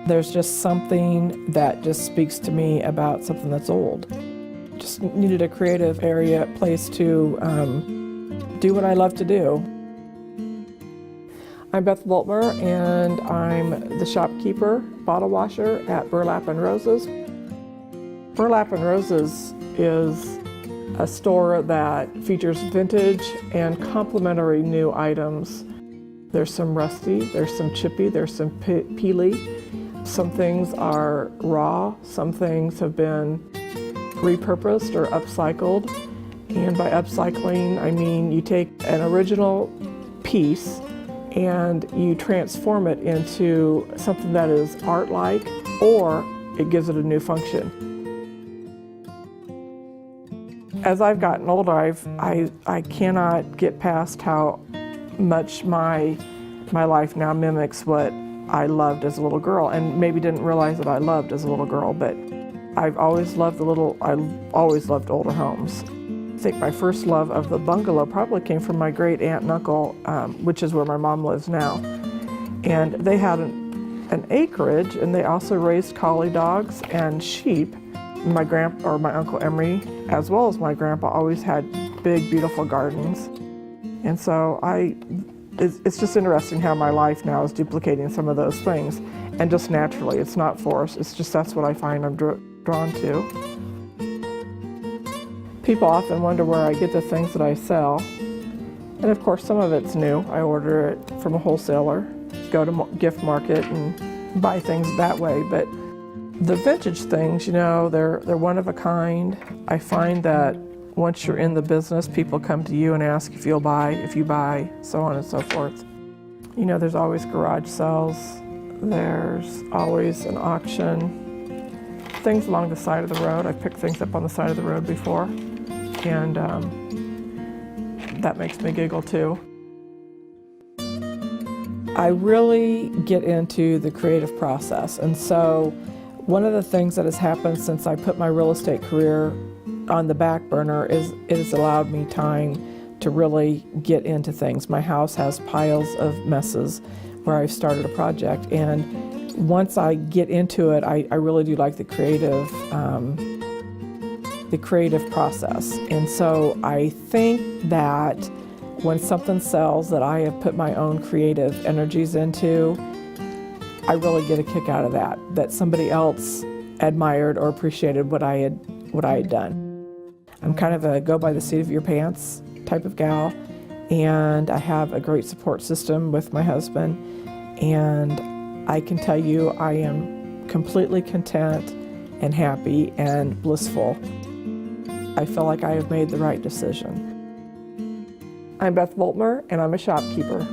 There's just something that just speaks to me about something that's old. Just needed a creative area, place to do what I love to do. I'm Beth Voltmer, and I'm the shopkeeper, bottle washer at Burlap and Roses. Burlap and Roses is a store that features vintage and complementary new items. There's some rusty, there's some chippy, there's some peely. Some things are raw, some things have been repurposed or upcycled. And by upcycling, I mean you take an original piece and you transform it into something that is art-like, or it gives it a new function. As I've gotten older, I cannot get past how much my life now mimics what I loved as a little girl, and maybe didn't realize that I loved as a little girl, but I've always loved older homes. I think my first love of the bungalow probably came from my great aunt and uncle, which is where my mom lives now. And they had an acreage, and they also raised collie dogs and sheep. My Uncle Emery, as well as my grandpa, always had big, beautiful gardens. And so it's just interesting how my life now is duplicating some of those things, and just naturally, it's not forced, it's just that's what I find I'm drawn to. People often wonder where I get the things that I sell, and of course some of it's new. I order it from a wholesaler, go to gift market and buy things that way, but the vintage things, you know, they're one of a kind. I find that once you're in the business, people come to you and ask if you buy, so on and so forth. You know, there's always garage sales, there's always an auction, things along the side of the road. I've picked things up on the side of the road before, and that makes me giggle too. I really get into the creative process, and so one of the things that has happened since I put my real estate career on the back burner is it has allowed me time to really get into things. My house has piles of messes where I've started a project, and once I get into it, I really do like the creative process. And so I think that when something sells that I have put my own creative energies into, I really get a kick out of that somebody else admired or appreciated what I had done. I'm kind of a go by the seat of your pants type of gal, and I have a great support system with my husband, and I can tell you I am completely content and happy and blissful. I feel like I have made the right decision. I'm Beth Voltmer, and I'm a shopkeeper.